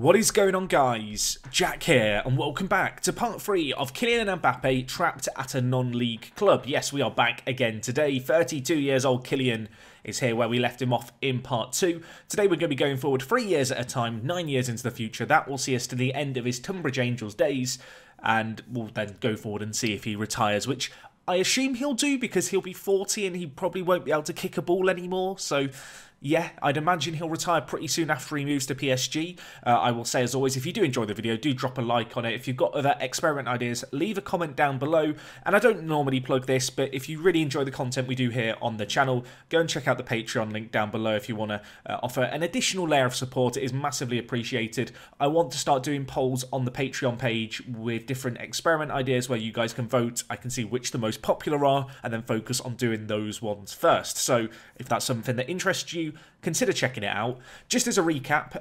What is going on, guys? Jack here, and welcome back to part 3 of Kylian Mbappe trapped at a non-league club. Yes, we are back again today. 32 years old Kylian is here where we left him off in part 2. Today we're going to be going forward 3 years at a time, 9 years into the future. That will see us to the end of his Tunbridge Angels days, and we'll then go forward and see if he retires, which I assume he'll do because he'll be 40 and he probably won't be able to kick a ball anymore. So yeah, I'd imagine he'll retire pretty soon after he moves to PSG. I will say, as always, if you do enjoy the video, do drop a like on it. If you've got other experiment ideas, leave a comment down below. And I don't normally plug this, but if you really enjoy the content we do here on the channel, go and check out the Patreon link down below if you want to offer an additional layer of support. It is massively appreciated. I want to start doing polls on the Patreon page with different experiment ideas where you guys can vote. I can see which the most popular are and then focus on doing those ones first. So if that's something that interests you, consider checking it out. Just as a recap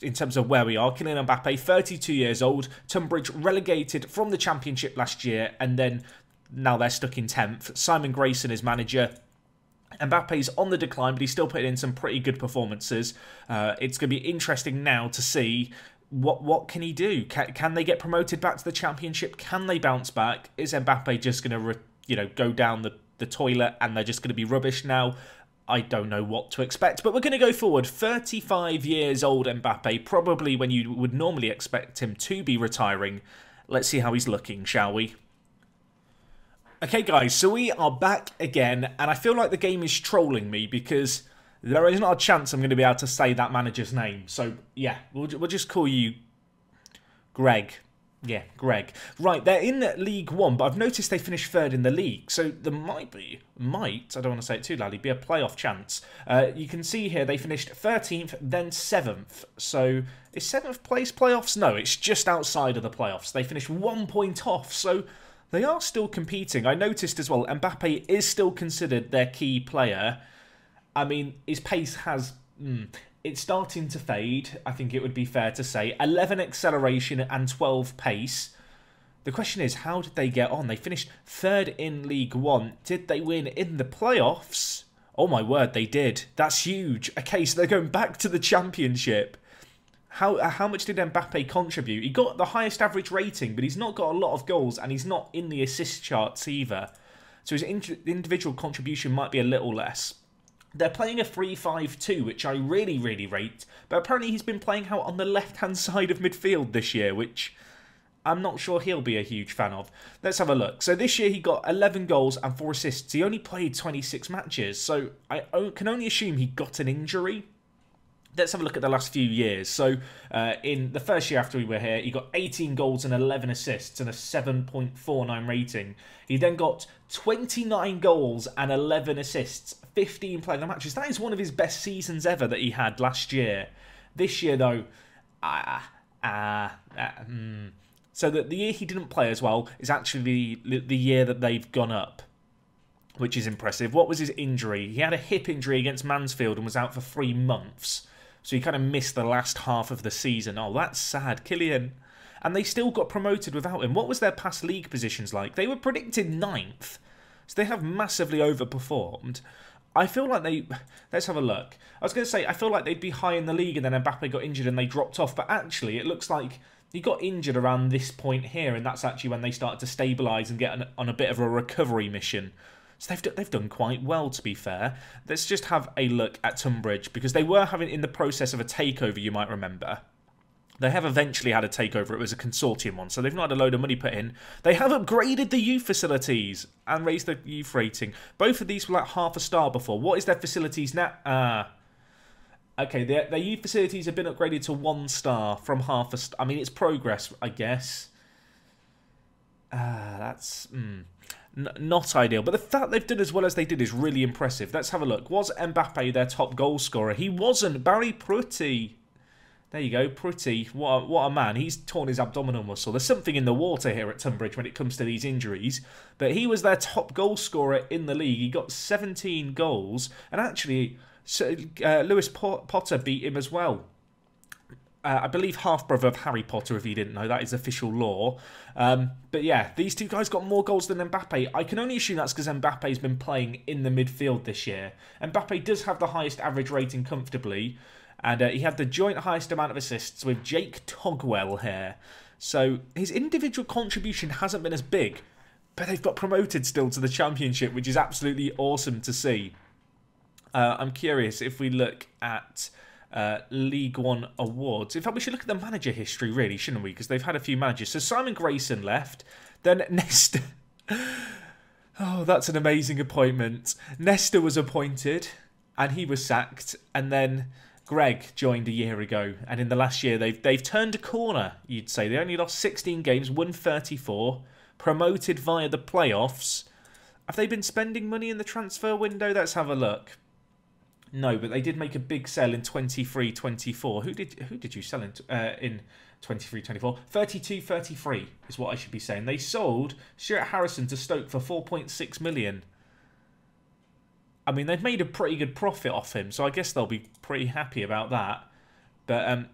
in terms of where we are, Kylian Mbappe, 32 years old, Tunbridge relegated from the Championship last year, and then now they're stuck in 10th. Simon Grayson is manager. Mbappe's on the decline, but he's still putting in some pretty good performances. It's going to be interesting now to see what can he do. Can they get promoted back to the Championship? Can they bounce back? Is Mbappe just going to go down the toilet and they're just going to be rubbish now? I don't know what to expect, but we're going to go forward. 35 years old Mbappe, probably when you would normally expect him to be retiring. Let's see how he's looking, shall we? Okay, guys, so we are back again, and I feel like the game is trolling me because there is not a chance I'm going to be able to say that manager's name. So, yeah, we'll just call you Greg. Yeah, Greg. Right, they're in League One, but I've noticed they finished 3rd in the league. So there might, I don't want to say it too loudly, be a playoff chance. You can see here they finished 13th, then 7th. So is 7th place playoffs? No, it's just outside of the playoffs. They finished 1 point off, so they are still competing. I noticed as well, Mbappe is still considered their key player. I mean, his pace has... It's starting to fade, I think it would be fair to say. 11 acceleration and 12 pace. The question is, how did they get on? They finished 3rd in League One. Did they win in the playoffs? Oh my word, they did. That's huge. Okay, so they're going back to the Championship. How much did Mbappe contribute? He got the highest average rating, but he's not got a lot of goals, and he's not in the assist charts either. So his individual contribution might be a little less. They're playing a 3-5-2, which I really, really rate. But apparently he's been playing out on the left-hand side of midfield this year, which I'm not sure he'll be a huge fan of. Let's have a look. So this year he got 11 goals and 4 assists. He only played 26 matches, so I can only assume he got an injury. Let's have a look at the last few years. So in the first year after we were here, he got 18 goals and 11 assists and a 7.49 rating. He then got 29 goals and 11 assists, 15 playing the matches. That is one of his best seasons ever that he had last year. This year, though, so that the year he didn't play as well is actually the year that they've gone up, which is impressive. What was his injury? He had a hip injury against Mansfield and was out for 3 months. So he kind of missed the last half of the season. Oh, that's sad. Kylian. And they still got promoted without him. What was their past league positions like? They were predicted 9th. So they have massively overperformed. I feel like they... Let's have a look. I was going to say, I feel like they'd be high in the league and then Mbappe got injured and they dropped off. But actually, it looks like he got injured around this point here. And that's actually when they started to stabilise and get on a bit of a recovery mission. So they've done quite well, to be fair. Let's just have a look at Tunbridge, because they were having in the process of a takeover, you might remember. They have eventually had a takeover. It was a consortium one, so they've not had a load of money put in. They have upgraded the youth facilities and raised the youth rating. Both of these were like half a star before. What is their facilities now? Okay, their youth facilities have been upgraded to 1 star from half a star. I mean, it's progress, I guess. That's... not ideal, but the fact they've done as well as they did is really impressive. Let's have a look. Was Mbappe their top goal scorer? He wasn't. Barry Pretty. There you go, Pretty. What a man. He's torn his abdominal muscle. There's something in the water here at Tunbridge when it comes to these injuries. But he was their top goal scorer in the league. He got 17 goals. And actually, Lewis Potter beat him as well. I believe half-brother of Harry Potter, if you didn't know. That is official law. But yeah, these two guys got more goals than Mbappe. I can only assume that's because Mbappe's been playing in the midfield this year. Mbappe does have the highest average rating comfortably. And he had the joint highest amount of assists with Jake Togwell here. So his individual contribution hasn't been as big, but they've got promoted still to the Championship, which is absolutely awesome to see. I'm curious if we look at League One awards. In fact, we should look at the manager history, really, shouldn't we? Because they've had a few managers. So Simon Grayson left. Then Nesta. Oh, that's an amazing appointment. Nesta was appointed, and he was sacked. And then Greg joined a year ago. And in the last year, they've turned a corner, you'd say. They only lost 16 games, won 34, promoted via the playoffs. Have they been spending money in the transfer window? Let's have a look. No, but they did make a big sell in 23-24. Who did you sell in 23-24? 32-33 is what I should be saying. They sold Stuart Harrison to Stoke for 4.6 million. I mean, they've made a pretty good profit off him, so I guess they'll be pretty happy about that. But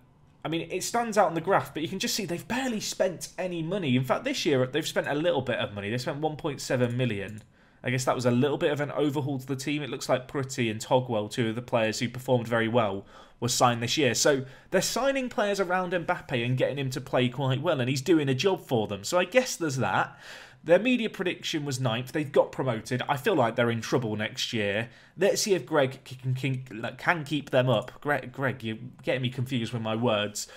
I mean, it stands out on the graph, but you can just see they've barely spent any money. In fact, this year they've spent a little bit of money. They spent 1.7 million. I guess that was a little bit of an overhaul to the team. It looks like Pretty and Togwell, two of the players who performed very well, were signed this year. So they're signing players around Mbappe and getting him to play quite well, and he's doing a job for them. So I guess there's that. Their media prediction was 9th. They've got promoted. I feel like they're in trouble next year. Let's see if Greg can keep them up. Greg, you're getting me confused with my words.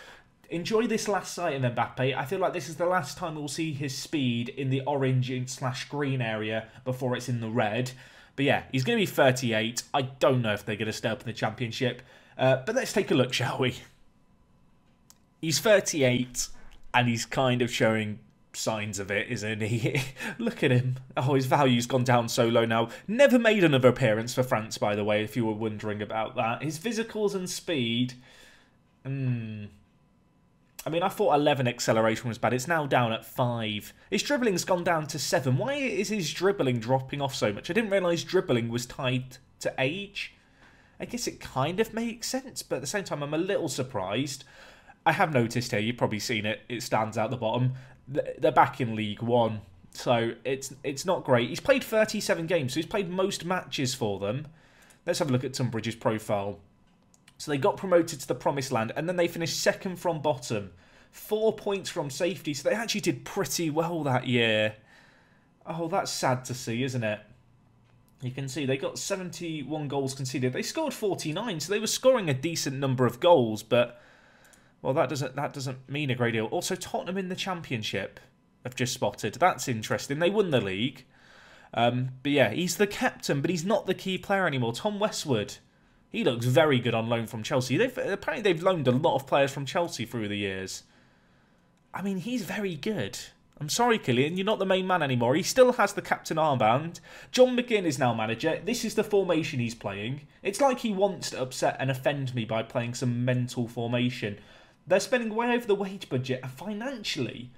Enjoy this last sight of Mbappe. I feel like this is the last time we'll see his speed in the orange/green area before it's in the red. But yeah, he's going to be 38. I don't know if they're going to stay up in the Championship. But let's take a look, shall we? He's 38, and he's kind of showing signs of it, isn't he? Look at him. Oh, his value's gone down so low now. Never made another appearance for France, by the way, if you were wondering about that. His physicals and speed... I mean, I thought 11 acceleration was bad. It's now down at 5. His dribbling's gone down to 7. Why is his dribbling dropping off so much? I didn't realise dribbling was tied to age. I guess it kind of makes sense, but at the same time, I'm a little surprised. I have noticed here, you've probably seen it, it stands out the bottom. They're back in League One, so it's not great. He's played 37 games, so he's played most matches for them. Let's have a look at Tunbridge's profile. So they got promoted to the Promised Land, and then they finished second from bottom. 4 points from safety, so they actually did pretty well that year. Oh, that's sad to see, isn't it? You can see they got 71 goals conceded. They scored 49, so they were scoring a decent number of goals, but... well, that doesn't mean a great deal. Also, Tottenham in the Championship, I've just spotted. That's interesting. They won the league. But yeah, he's the captain, but he's not the key player anymore. Tom Westwood... he looks very good on loan from Chelsea. Apparently they've loaned a lot of players from Chelsea through the years. I mean, he's very good. I'm sorry, Kylian, you're not the main man anymore. He still has the captain armband. John McGinn is now manager. This is the formation he's playing. It's like he wants to upset and offend me by playing some mental formation. They're spending way over the wage budget, and financially,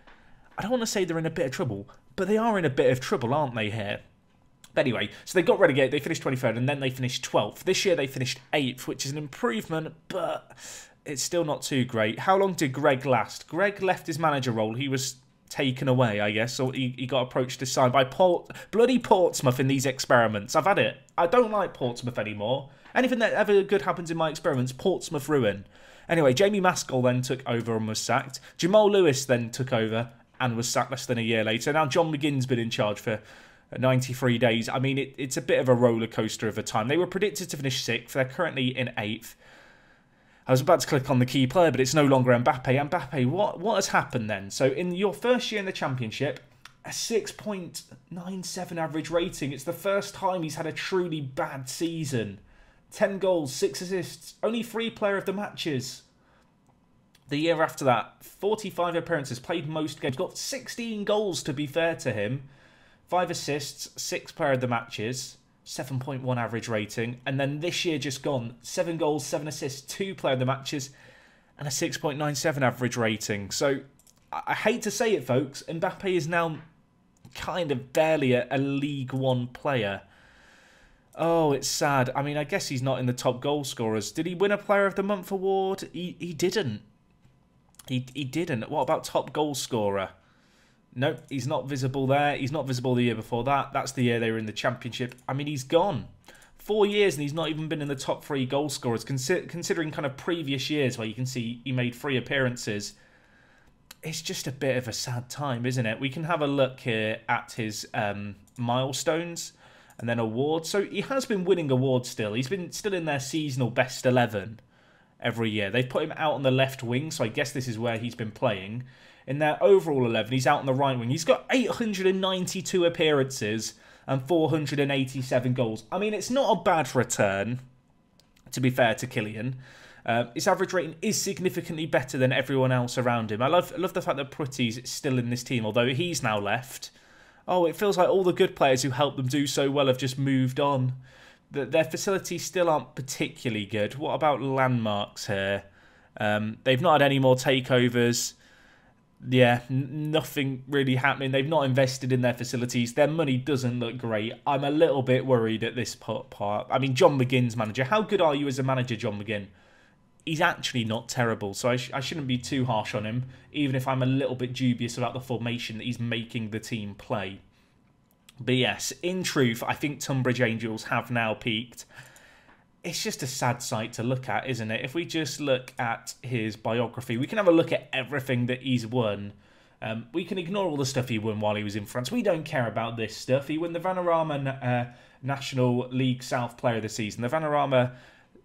I don't want to say they're in a bit of trouble, but they are in a bit of trouble, aren't they, here? But anyway, so they got relegated, they finished 23rd, and then they finished 12th. This year they finished 8th, which is an improvement, but it's still not too great. How long did Greg last? Greg left his manager role. He was taken away, I guess, or he got approached to sign by bloody Portsmouth in these experiments. I've had it. I don't like Portsmouth anymore. Anything that ever good happens in my experiments, Portsmouth ruin. Anyway, Jamie Maskell then took over and was sacked. Jamal Lewis then took over and was sacked less than a year later. Now John McGinn's been in charge for 93 days. I mean, it's a bit of a roller coaster of a time. They were predicted to finish 6th. They're currently in 8th. I was about to click on the key player, but it's no longer Mbappe. Mbappe, what has happened then? So in your first year in the Championship, a 6.97 average rating. It's the first time he's had a truly bad season. 10 goals, 6 assists, only 3 player of the matches. The year after that, 45 appearances, played most games, got 16 goals to be fair to him. 5 assists, 6 player of the matches, 7.1 average rating. And then this year just gone, 7 goals, 7 assists, 2 player of the matches, and a 6.97 average rating. So, I hate to say it, folks, Mbappe is now kind of barely a League One player. Oh, it's sad. I mean, I guess he's not in the top goal scorers. Did he win a Player of the Month award? He didn't. He didn't. What about top goal scorer? Nope, he's not visible there. He's not visible the year before that. That's the year they were in the Championship. I mean, he's gone. 4 years and he's not even been in the top 3 goal scorers, considering kind of previous years where you can see he made 3 appearances. It's just a bit of a sad time, isn't it? We can have a look here at his milestones and then awards. So he has been winning awards still. He's been still in their seasonal best 11 every year. They've put him out on the left wing, so I guess this is where he's been playing. In their overall 11, he's out on the right wing. He's got 892 appearances and 487 goals. I mean, it's not a bad return, to be fair to Kylian. His average rating is significantly better than everyone else around him. I love the fact that Pretty's still in this team, although he's now left. Oh, it feels like all the good players who helped them do so well have just moved on. Their facilities still aren't particularly good. What about landmarks here? They've not had any more takeovers. Yeah, nothing really happening. They've not invested in their facilities. Their money doesn't look great. I'm a little bit worried at this part. I mean, John McGinn's manager. How good are you as a manager, John McGinn? He's actually not terrible, so I shouldn't be too harsh on him, even if I'm a little bit dubious about the formation that he's making the team play. But yes, in truth, I think Tunbridge Angels have now peaked. It's just a sad sight to look at, isn't it? If we just look at his biography, we can have a look at everything that he's won. We can ignore all the stuff he won while he was in France. We don't care about this stuff. He won the Vanarama National League South Player of the Season, the Vanarama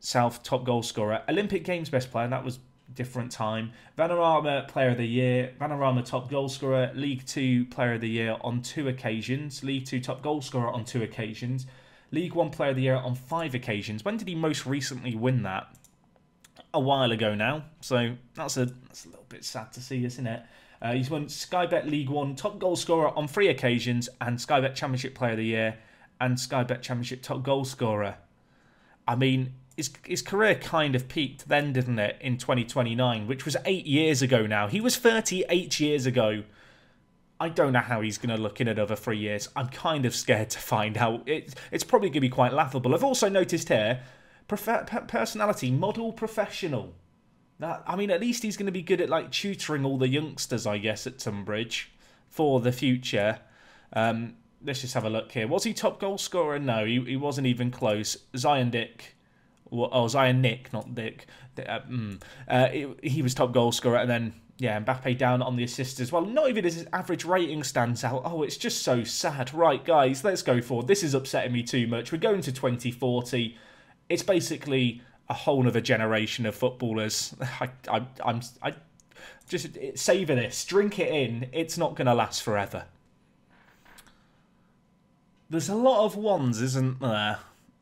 South Top Goal Scorer, Olympic Games Best Player, and that was a different time. Vanarama Player of the Year, Vanarama Top Goal Scorer, League 2 Player of the Year on 2 occasions, League 2 Top Goal Scorer on 2 occasions, League 1 Player of the Year on 5 occasions. When did he most recently win that? A while ago now. So that's a little bit sad to see, isn't it? He's won Sky Bet League 1 Top Goal Scorer on 3 occasions and Sky Bet Championship Player of the Year and Sky Bet Championship Top Goal Scorer. I mean, his career kind of peaked then, didn't it, in 2029, which was 8 years ago now. He was 38 years ago. I don't know how he's going to look in another 3 years. I'm kind of scared to find out. It's probably going to be quite laughable. I've also noticed here, personality, model professional. I mean, at least he's going to be good at like tutoring all the youngsters, I guess, at Tunbridge for the future. Let's just have a look here. Was he top goal scorer? No, he wasn't even close. Zion Nick, not Dick. He was top goal scorer, and then yeah, Mbappe down on the assists as well. Not even his average rating stands out. Oh, it's just so sad. Right, guys, let's go forward. This is upsetting me too much. We're going to 2040. It's basically a whole other generation of footballers. I'm just savour this, drink it in. It's not going to last forever. There's a lot of ones, isn't there?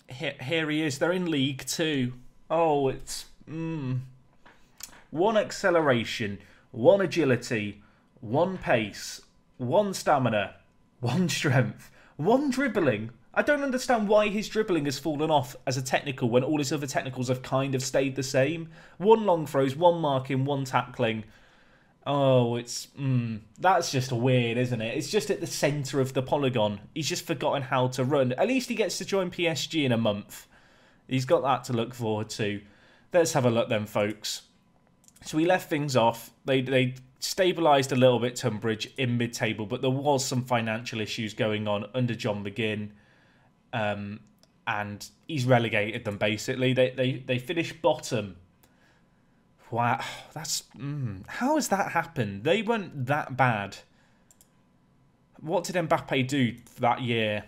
Here he is. They're in League 2. Oh, it's one acceleration, one agility, one pace, one stamina, one strength, one dribbling. I don't understand why his dribbling has fallen off as a technical when all his other technicals have kind of stayed the same. One long throws, one marking, one tackling. Oh, it's that's just weird, isn't it? It's just at the centre of the polygon. He's just forgotten how to run. At least he gets to join PSG in a month. He's got that to look forward to. Let's have a look then, folks. So we left things off. They stabilised a little bit Tunbridge in mid-table, but there was some financial issues going on under John McGinn. And he's relegated them, basically. They finished bottom. Wow, that's... how has that happened? They weren't that bad. What did Mbappe do that year?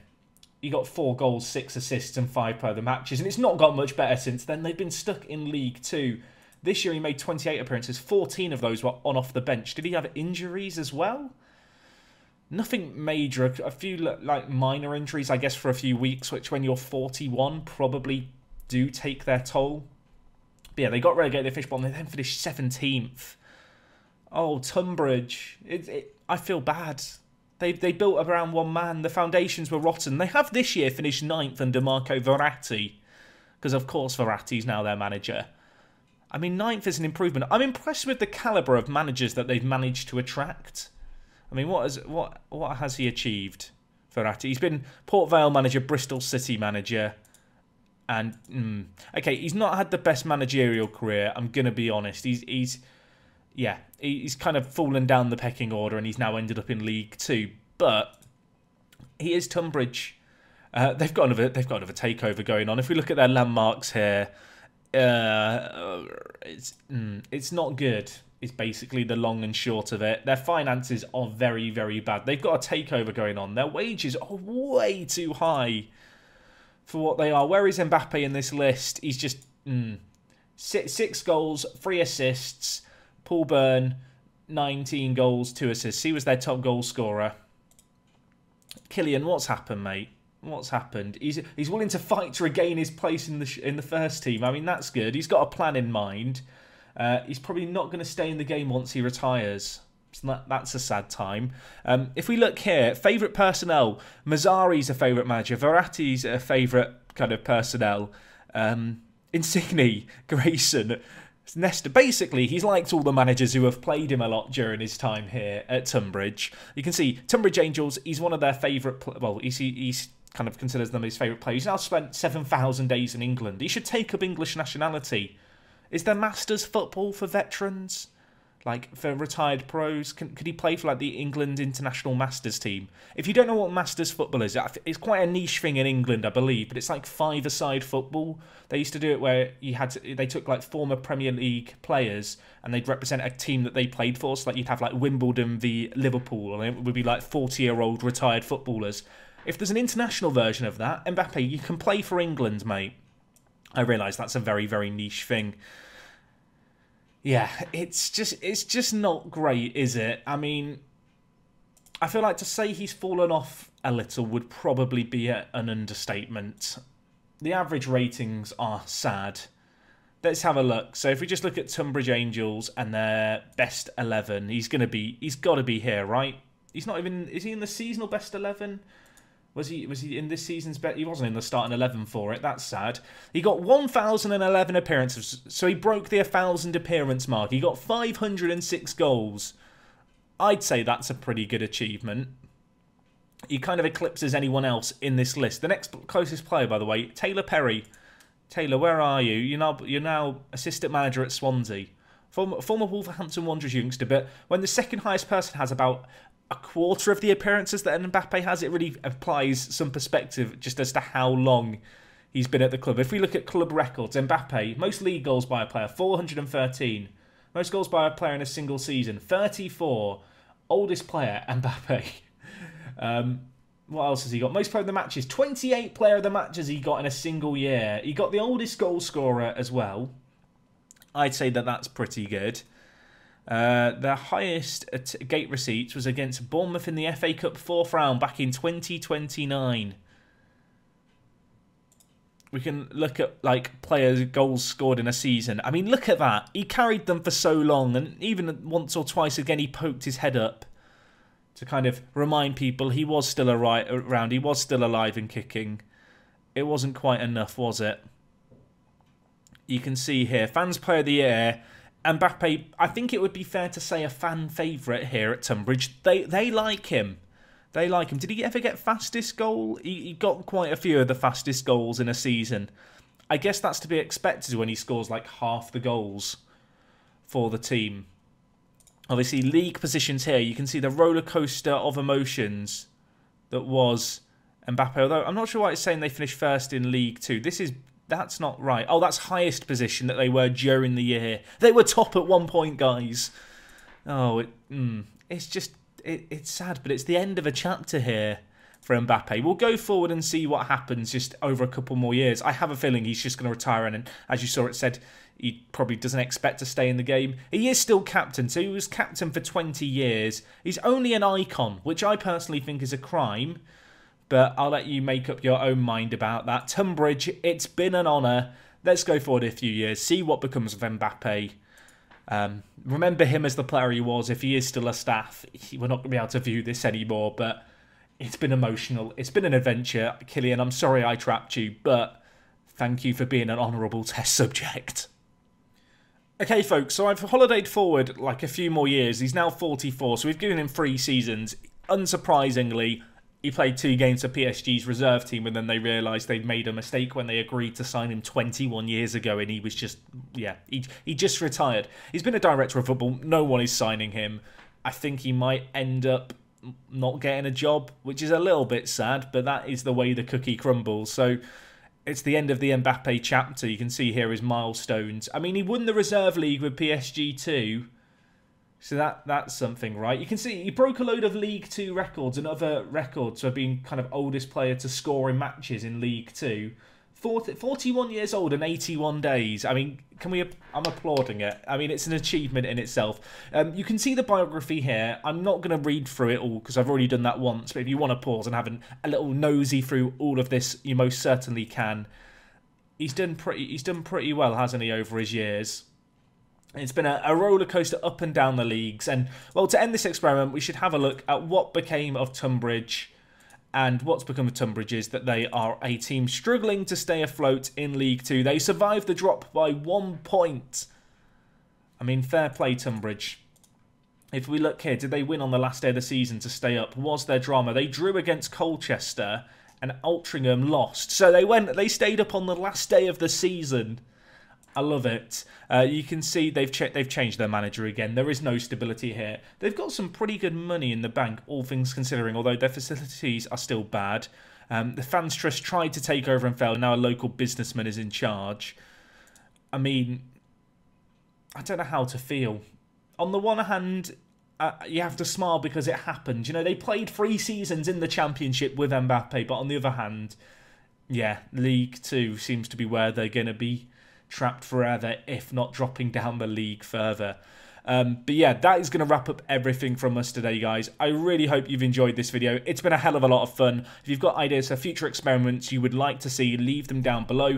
He got 4 goals, 6 assists and 5 per the matches. And it's not got much better since then. They've been stuck in League 2. This year he made 28 appearances. 14 of those were on off the bench. Did he have injuries as well? Nothing major. A few like minor injuries, I guess, for a few weeks, which when you're 41 probably do take their toll. But yeah, they got relegated, they finished bottom, they then finished 17th. Oh, Tunbridge. I feel bad. They built around one man. The foundations were rotten. They have this year finished 9th under Marco Verratti. Because, of course, Verratti's now their manager. I mean, 9th is an improvement. I'm impressed with the calibre of managers that they've managed to attract. I mean, what has he achieved, Verratti? He's been Port Vale manager, Bristol City manager. And, okay, he's not had the best managerial career, I'm going to be honest. He's kind of fallen down the pecking order and he's now ended up in League 2. But he is Tunbridge. They've got another takeover going on. If we look at their landmarks here, it's not good. Is basically the long and short of it. Their finances are very, very bad. They've got a takeover going on. Their wages are way too high for what they are. Where is Mbappe in this list? He's just 6 goals, 3 assists. Paul Byrne, 19 goals, 2 assists. He was their top goal scorer. Kylian, what's happened, mate? What's happened? He's willing to fight to regain his place in the first team. I mean, that's good. He's got a plan in mind. He's probably not going to stay in the game once he retires. So that's a sad time. If we look here, favourite personnel. Mazzari's a favourite manager. Verratti's a favourite kind of personnel. Insigne, Grayson, Nesta. Basically, he's liked all the managers who have played him a lot during his time here at Tunbridge. You can see Tunbridge Angels, he's one of their favourite... Well, he's kind of considers them his favourite players. He's now spent 7,000 days in England. He should take up English nationality. Is there Masters football for veterans? Like, for retired pros? Could he play for, like, the England International Masters team? If you don't know what Masters football is, it's quite a niche thing in England, I believe, but it's like 5-a-side football. They used to do it where they took, like, former Premier League players and they'd represent a team that they played for. So, like, you'd have, like, Wimbledon v Liverpool, and it would be, like, 40-year-old retired footballers. If there's an international version of that, Mbappe, you can play for England, mate. I realise that's a very, very niche thing. Yeah, it's just not great, is it? I mean, I feel like to say he's fallen off a little would probably be an understatement. The average ratings are sad. Let's have a look. So if we just look at Tunbridge Angels and their best 11, he's got to be here, right? He's not even... Is he in the seasonal best 11? Was he in this season's bet? He wasn't in the starting 11 for it. That's sad. He got 1,011 appearances, so he broke the 1,000 appearance mark. He got 506 goals. I'd say that's a pretty good achievement. He kind of eclipses anyone else in this list. The next closest player, by the way, Taylor Perry. Taylor, where are you? You're now assistant manager at Swansea. Former Wolverhampton Wanderers youngster, but when the second highest person has about a quarter of the appearances that Mbappe has, it really applies some perspective just as to how long he's been at the club. If we look at club records, Mbappe, most league goals by a player, 413. Most goals by a player in a single season, 34. Oldest player, Mbappe. What else has he got? Most player of the matches, 28 player of the matches he got in a single year. He got the oldest goal scorer as well. I'd say that that's pretty good. Their highest gate receipts was against Bournemouth in the FA Cup 4th round back in 2029. We can look at like players' goals scored in a season. I mean, look at that. He carried them for so long, and even once or twice again he poked his head up to kind of remind people he was still around. He was still alive and kicking. It wasn't quite enough, was it? You can see here, Fans Player of the Year. Mbappe, I think it would be fair to say a fan favourite here at Tunbridge. They like him. They like him. Did he ever get fastest goal? He got quite a few of the fastest goals in a season. I guess that's to be expected when he scores like half the goals for the team. Obviously, league positions here. You can see the roller coaster of emotions that was Mbappe. Although I'm not sure why it's saying they finished first in League 2. That's not right. Oh, that's highest position that they were during the year. They were top at one point, guys. Oh, it's just... It's sad, but it's the end of a chapter here for Mbappe. We'll go forward and see what happens just over a couple more years. I have a feeling he's just going to retire, and as you saw, it said he probably doesn't expect to stay in the game. He is still captain, so he was captain for 20 years. He's only an icon, which I personally think is a crime, but I'll let you make up your own mind about that. Tunbridge, it's been an honour. Let's go forward a few years, see what becomes of Mbappe. Remember him as the player he was. If he is still a staff, we're not going to be able to view this anymore, but it's been emotional. It's been an adventure. Kylian, I'm sorry I trapped you, but thank you for being an honourable test subject. Okay, folks, so I've holidayed forward like a few more years. He's now 44, so we've given him 3 seasons. Unsurprisingly, he played 2 games for PSG's reserve team, and then they realised they'd made a mistake when they agreed to sign him 21 years ago, and he was just, yeah, he just retired. He's been a director of football. No one is signing him. I think he might end up not getting a job, which is a little bit sad, but that is the way the cookie crumbles. So it's the end of the Mbappe chapter. You can see here his milestones. I mean, he won the Reserve League with PSG too. So that's something, right? You can see he broke a load of League 2 records and other records for being kind of oldest player to score in matches in League 2. 41 years old and 81 days. I mean, I'm applauding it. I mean, it's an achievement in itself. You can see the biography here. I'm not going to read through it all because I've already done that once. But if you want to pause and have a little nosy through all of this, you most certainly can. He's done pretty well, hasn't he, over his years? It's been a roller coaster up and down the leagues. And, well, to end this experiment, we should have a look at what became of Tunbridge. And what's become of Tunbridge is that they are a team struggling to stay afloat in League 2. They survived the drop by 1 point. I mean, fair play, Tunbridge. If we look here, did they win on the last day of the season to stay up? Was there drama? They drew against Colchester and Altrincham lost. So they stayed up on the last day of the season. I love it. You can see they've changed their manager again. There is no stability here. They've got some pretty good money in the bank, all things considering, although their facilities are still bad. The Fans Trust tried to take over and failed. Now a local businessman is in charge. I mean, I don't know how to feel. On the one hand, you have to smile because it happened. You know, they played 3 seasons in the Championship with Mbappe, but on the other hand, yeah, League 2 seems to be where they're going to be trapped forever, if not dropping down the league further. But yeah, that is going to wrap up everything from us today, guys. I really hope you've enjoyed this video. It's been a hell of a lot of fun. If you've got ideas for future experiments you would like to see, leave them down below.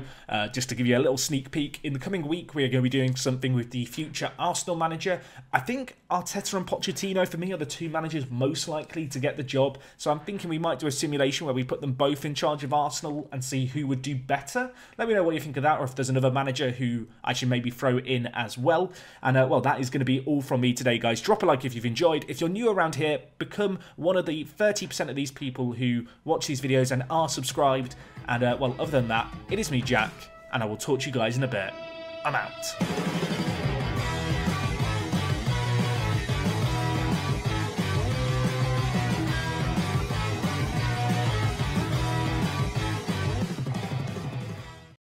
Just to give you a little sneak peek, in the coming week we are going to be doing something with the future Arsenal manager. I think Arteta and Pochettino for me are the 2 managers most likely to get the job. So I'm thinking we might do a simulation where we put them both in charge of Arsenal and see who would do better. Let me know what you think of that, or if there's another manager who I should maybe throw in as well. And well, that is going to be all from me today, guys. Drop a like if you've enjoyed. If you're new around here, become one of the 30% of these people who watch these videos and are subscribed. And well, other than that, it is me, Jack, and I will talk to you guys in a bit. I'm out.